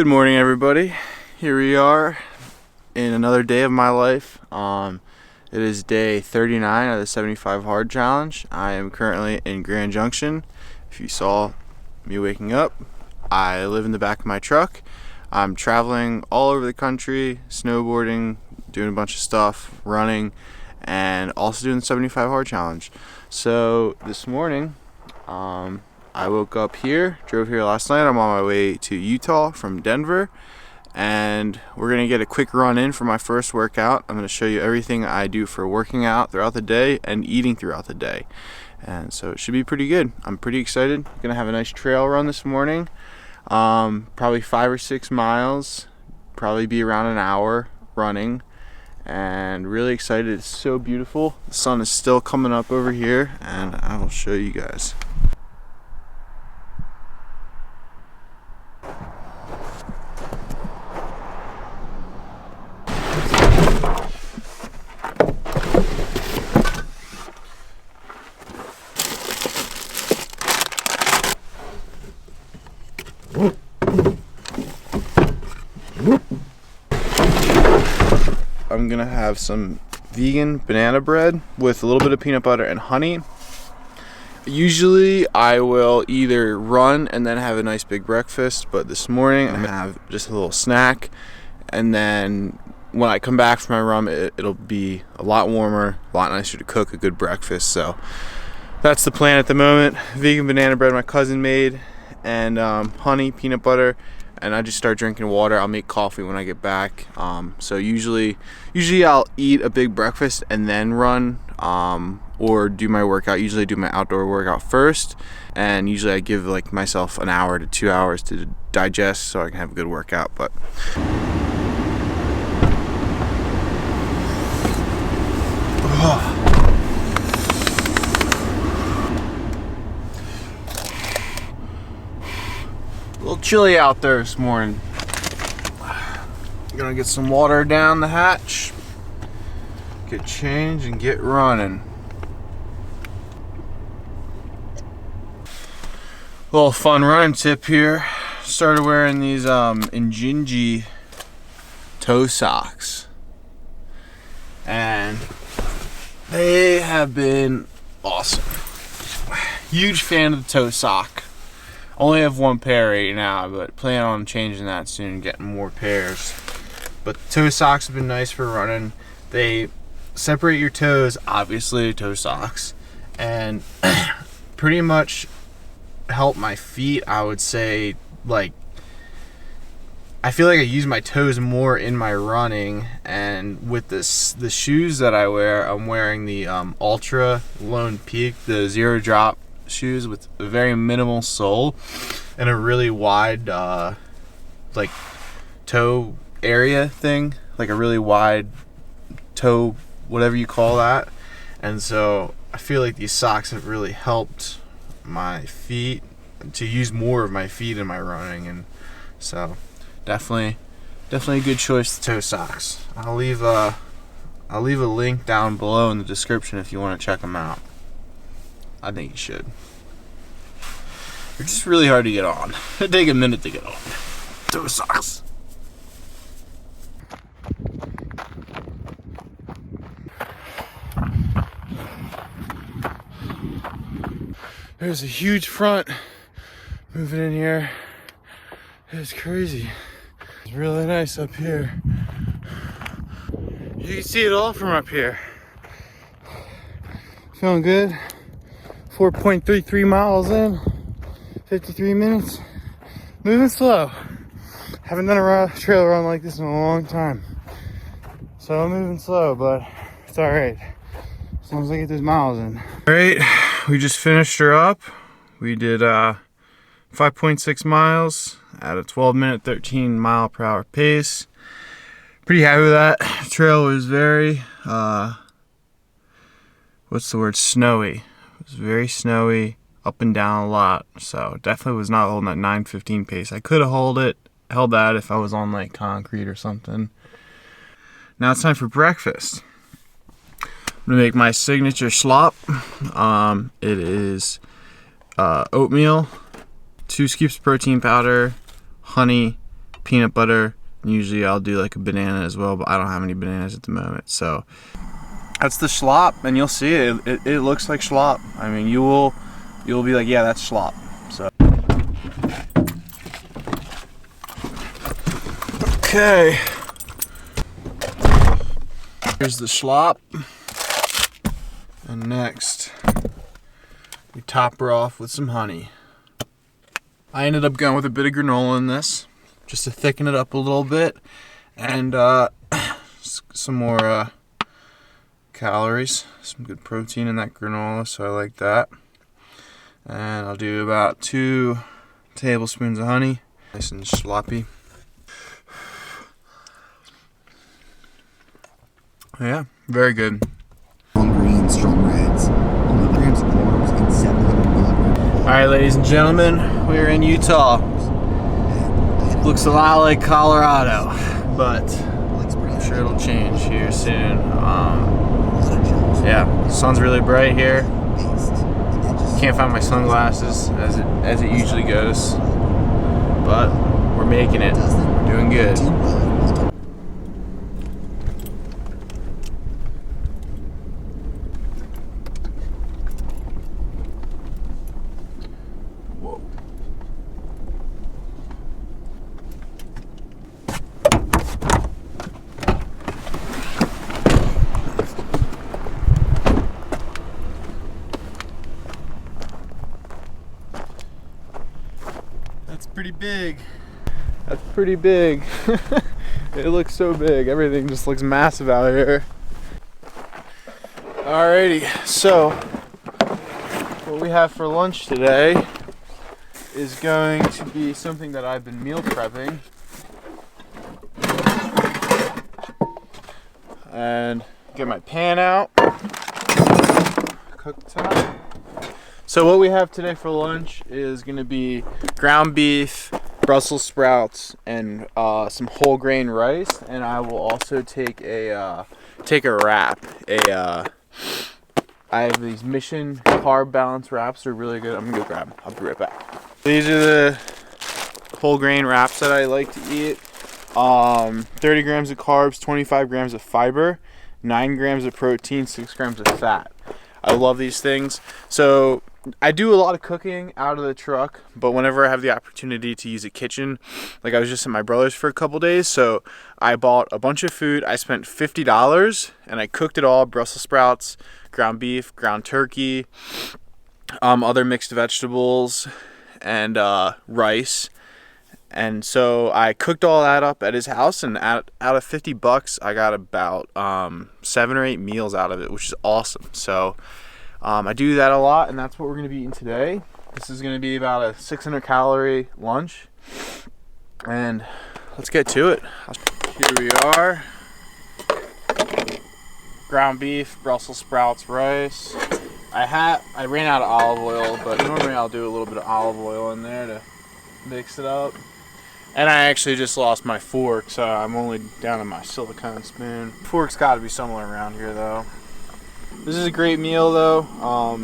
Good morning, everybody. Here we are in another day of my life. It is day 39 of the 75 Hard Challenge. I am currently in Grand Junction. If you saw me waking up, I live in the back of my truck. I'm traveling all over the country, snowboarding, doing a bunch of stuff, running, and also doing the 75 Hard Challenge. So this morning, I woke up here, drove here last night. I'm on my way to Utah from Denver, and we're gonna get a quick run in for my first workout. I'm gonna show you everything I do for working out throughout the day and eating throughout the day, and so it should be pretty good. I'm pretty excited. Gonna have a nice trail run this morning, probably 5 or 6 miles, probably be around an hour running, and really excited. It's so beautiful. The sun is still coming up over here, and I will show you guys. I'm gonna have some vegan banana bread with a little bit of peanut butter and honey. Usually I will either run and then have a nice big breakfast, but this morning I'm gonna have just a little snack, and then when I come back from my run, it'll be a lot warmer, a lot nicer to cook a good breakfast. So that's the plan at the moment. Vegan banana bread my cousin made, and honey, peanut butter, and I just start drinking water. I'll make coffee when I get back. So usually I'll eat a big breakfast and then run, or do my workout. Usually I do my outdoor workout first, and usually I give like myself an hour to 2 hours to digest so I can have a good workout. But a little chilly out there this morning. Gonna get some water down the hatch, get changed, and get running. Little fun running tip here. Started wearing these Injinji toe socks, and they have been awesome. Huge fan of the toe sock. Only have one pair right now, but plan on changing that soon and getting more pairs. But the toe socks have been nice for running. They separate your toes, obviously, toe socks, and pretty much help my feet. I would say, like, I feel like I use my toes more in my running, and with the shoes that I wear, I'm wearing the Ultra Lone Peak, the zero drop shoes with a very minimal sole and a really wide like toe area thing, like a really wide toe, whatever you call that. And so I feel like these socks have really helped my feet, to use more of my feet in my running, and so definitely a good choice, the toe socks. I'll leave a link down below in the description if you want to check them out. I think you should. They're just really hard to get on. They take a minute to get on. Toe socks. There's a huge front moving in here. It's crazy. It's really nice up here. You can see it all from up here. Feeling good. 4.33 miles in, 53 minutes. Moving slow. Haven't done a trail run like this in a long time. So I'm moving slow, but it's all right. As long as I get those miles in. All right, we just finished her up. We did 5.6 miles at a 12-minute, 13-mile-per-hour pace. Pretty happy with that. Trail was very, snowy. It was very snowy, up and down a lot. So definitely was not holding that 9:15 pace. I could have held that if I was on like concrete or something. Now it's time for breakfast. I'm gonna make my signature slop. It is oatmeal, 2 scoops of protein powder, honey, peanut butter. Usually I'll do like a banana as well, but I don't have any bananas at the moment. So that's the schlop, and you'll see it. It looks like schlop. I mean, you'll be like, yeah, that's schlop. So okay, here's the schlop, and next we top her off with some honey. I ended up going with a bit of granola in this, just to thicken it up a little bit, and some more calories, some good protein in that granola, so I like that. And I'll do about 2 tablespoons of honey, nice and sloppy. Yeah, very good. Strong greens, strong reds, 11 grams of carbs, and 700 milligrams. All right, ladies and gentlemen, we're in Utah. Looks a lot like Colorado, but I'm sure it'll change here soon. Yeah, the sun's really bright here. Can't find my sunglasses as it usually goes, but we're making it. We're doing good. Whoa. That's pretty big. That's pretty big. It looks so big. Everything just looks massive out here. Alrighty, so what we have for lunch today is going to be something that I've been meal prepping. And get my pan out. Cooktop. So what we have today for lunch is going to be ground beef, Brussels sprouts, and some whole grain rice. And I will also take a wrap. I have these Mission carb balance wraps. They're really good. I'm gonna go grab them. I'll be right back. These are the whole grain wraps that I like to eat. 30 grams of carbs, 25 grams of fiber, 9 grams of protein, 6 grams of fat. I love these things. So I do a lot of cooking out of the truck, but whenever I have the opportunity to use a kitchen, like I was just at my brother's for a couple days, so I bought a bunch of food. I spent $50 and I cooked it all: Brussels sprouts, ground beef, ground turkey, other mixed vegetables, and rice. And so I cooked all that up at his house, and out of $50, I got about 7 or 8 meals out of it, which is awesome. So I do that a lot, and that's what we're going to be eating today. This is going to be about a 600 calorie lunch, and let's get to it. Here we are. Ground beef, Brussels sprouts, rice. I ran out of olive oil, but normally I'll do a little bit of olive oil in there to mix it up. And I actually just lost my fork, so I'm only down to my silicone spoon. Fork's got to be somewhere around here, though. This is a great meal, though.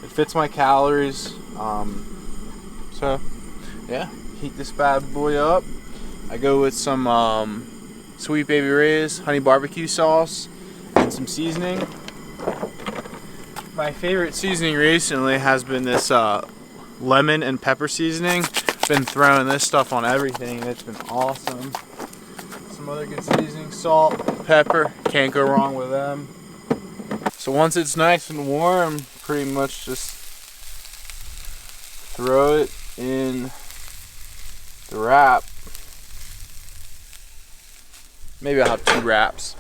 It fits my calories. So, yeah, heat this bad boy up. I go with some Sweet Baby Ray's honey barbecue sauce and some seasoning. My favorite seasoning recently has been this lemon and pepper seasoning. Been throwing this stuff on everything, and it's been awesome. Some other good seasoning: salt, pepper, can't go wrong with them. So once it's nice and warm, pretty much just throw it in the wrap. Maybe I'll have 2 wraps.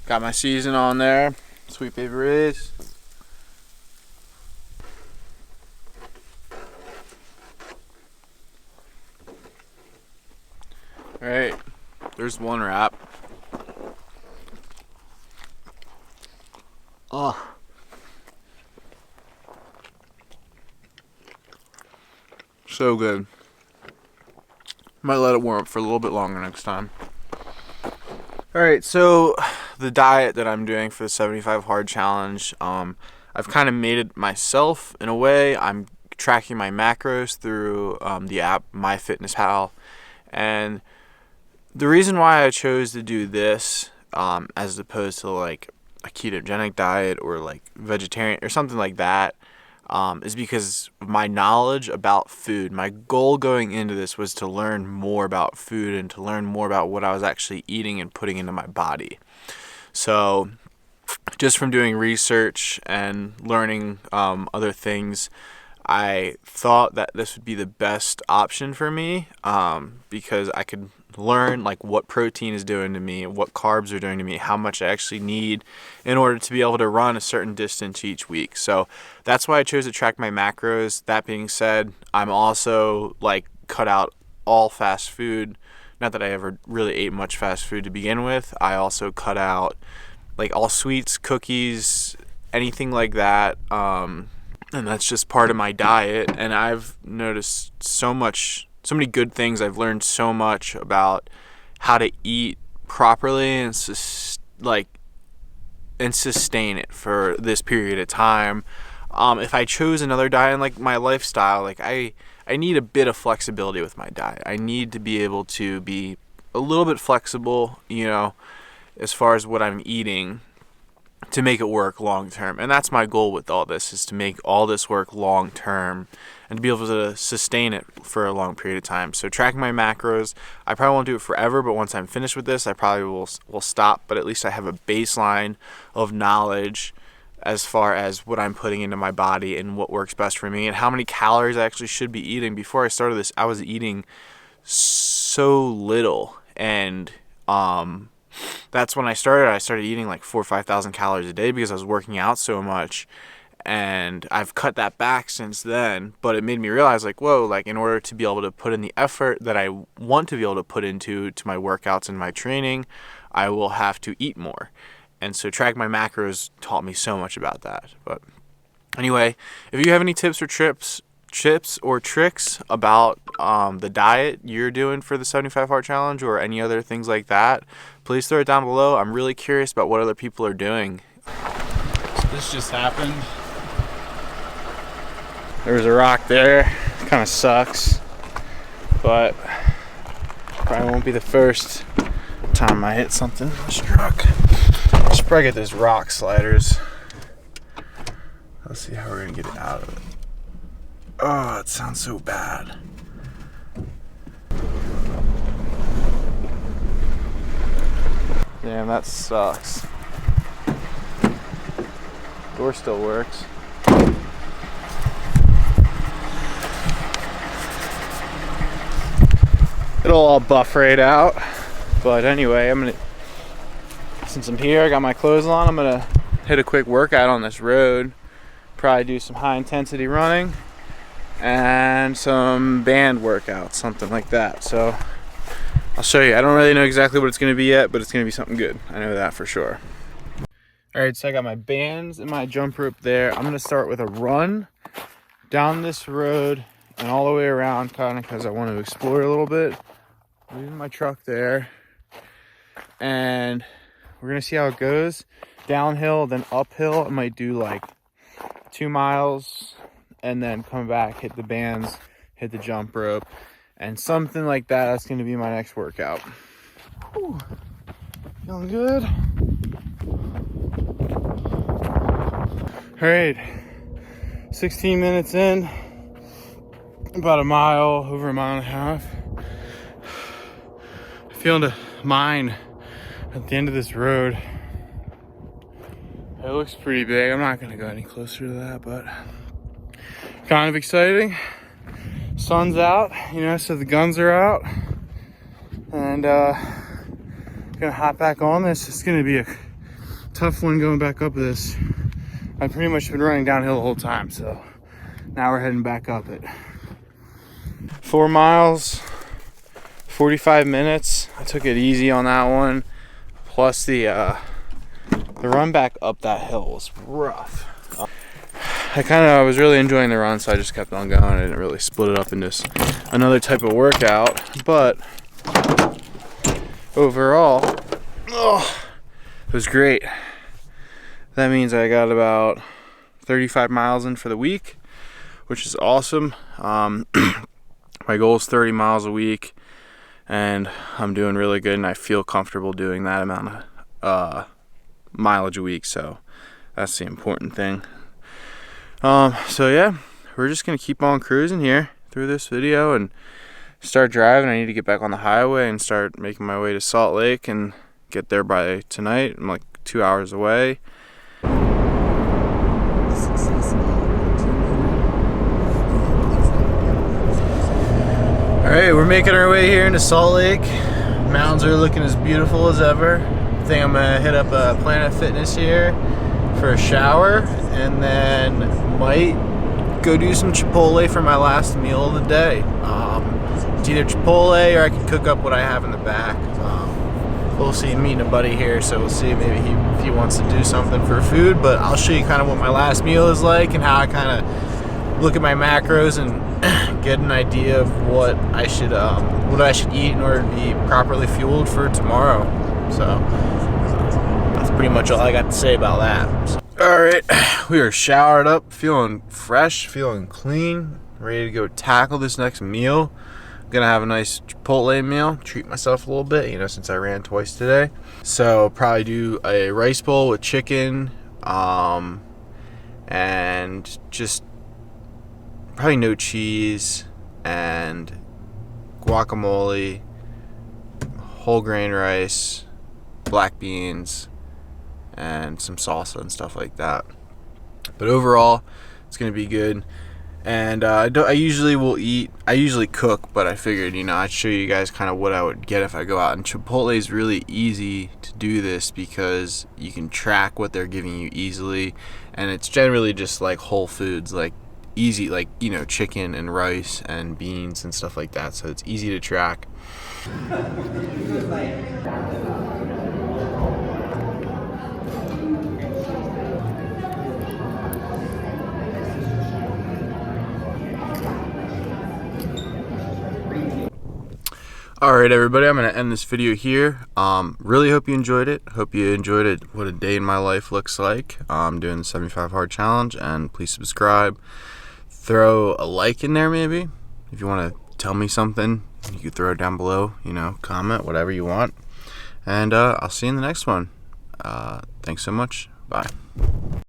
Got my season on there, Sweet Baby Ray's. Alright, there's 1 wrap. Oh. So good. Might let it warm up for a little bit longer next time. Alright, so the diet that I'm doing for the 75 Hard Challenge, I've kind of made it myself in a way. I'm tracking my macros through the app MyFitnessPal. And the reason why I chose to do this as opposed to like a ketogenic diet or like vegetarian or something like that is because of my knowledge about food. My goal going into this was to learn more about food and to learn more about what I was actually eating and putting into my body. So just from doing research and learning other things, I thought that this would be the best option for me because I could learn like what protein is doing to me, what carbs are doing to me, how much I actually need in order to be able to run a certain distance each week. So that's why I chose to track my macros. That being said, I'm also like cut out all fast food. Not that I ever really ate much fast food to begin with. I also cut out like all sweets, cookies, anything like that. And that's just part of my diet. And I've noticed so many good things. I've learned so much about how to eat properly and sustain it for this period of time. If I chose another diet and like my lifestyle, like I need a bit of flexibility with my diet. I need to be able to be a little bit flexible, you know, as far as what I'm eating to make it work long term. And that's my goal with all this, is to make all this work long term and to be able to sustain it for a long period of time. So tracking my macros, I probably won't do it forever, but once I'm finished with this, I probably will stop. But at least I have a baseline of knowledge as far as what I'm putting into my body and what works best for me and how many calories I actually should be eating. Before I started this, I was eating so little, and that's when I started eating like 4,000 or 5,000 calories a day because I was working out so much. And I've cut that back since then, but it made me realize like, whoa, like in order to be able to put in the effort that I want to be able to put into my workouts and my training, I will have to eat more. And so track my macros taught me so much about that. But anyway, if you have any tips or tricks about the diet you're doing for the 75 Hard Challenge or any other things like that, please throw it down below. I'm really curious about what other people are doing. So this just happened. There was a rock there. Kind of sucks, but probably won't be the first time I hit something in this truck. I should probably get those rock sliders. Let's see how we're gonna get it out of it. Oh, it sounds so bad. Damn, that sucks. Door still works. It'll all buff right out. But anyway, since I'm here, I got my clothes on, I'm gonna hit a quick workout on this road. Probably do some high intensity running and some band workouts, something like that. So I'll show you. I don't really know exactly what it's gonna be yet, but it's gonna be something good. I know that for sure. All right, so I got my bands and my jump rope there. I'm gonna start with a run down this road and all the way around, kind of because I want to explore a little bit. Leaving my truck there, and we're gonna see how it goes. Downhill, then uphill. I might do like 2 miles and then come back, hit the bands, hit the jump rope, and something like that. That's gonna be my next workout. Whew. Feeling good. All right, 16 minutes in, about a mile, over a mile and a half. Feeling a mine at the end of this road. It looks pretty big. I'm not gonna go any closer to that, but kind of exciting. Sun's out, you know, so the guns are out, and gonna hop back on this. It's gonna be a tough one going back up this. I've pretty much been running downhill the whole time, so now we're heading back up it. 4 miles, 45 minutes. I took it easy on that one. Plus the run back up that hill was rough. I was really enjoying the run, so I just kept on going. I didn't really split it up into another type of workout, but overall, it was great. That means I got about 35 miles in for the week, which is awesome. My goal is 30 miles a week, and I'm doing really good, and I feel comfortable doing that amount of mileage a week, so that's the important thing. So yeah, we're just gonna keep on cruising here through this video and start driving. I need to get back on the highway and start making my way to Salt Lake and get there by tonight. I'm like 2 hours away. Alright, we're making our way here into Salt Lake. Mountains are looking as beautiful as ever. I think I'm gonna hit up Planet Fitness here for a shower, and then might go do some Chipotle for my last meal of the day. It's either Chipotle or I can cook up what I have in the back. We'll see. I'm meeting a buddy here, so we'll see maybe if he wants to do something for food, but I'll show you kind of what my last meal is like and how I kind of look at my macros and get an idea of what I should eat in order to be properly fueled for tomorrow. So that's pretty much all I got to say about that. So, all right, we are showered up, feeling fresh, feeling clean, ready to go tackle this next meal. I'm gonna have a nice Chipotle meal, treat myself a little bit, you know, since I ran twice today. So probably do a rice bowl with chicken, and just probably no cheese, and guacamole, whole grain rice, black beans, and some salsa and stuff like that. But overall, it's gonna be good. And I usually cook, but I figured, you know, I'd show you guys kind of what I would get if I go out. And Chipotle is really easy to do this because you can track what they're giving you easily, and it's generally just like whole foods, like easy, like, you know, chicken and rice and beans and stuff like that, so it's easy to track. Alright everybody, I'm going to end this video here. Really hope you enjoyed it. Hope you enjoyed it, what a day in my life looks like. I'm doing the 75 hard challenge, and please subscribe. Throw a like in there maybe. If you want to tell me something, you can throw it down below, you know, comment, whatever you want. And I'll see you in the next one. Thanks so much. Bye.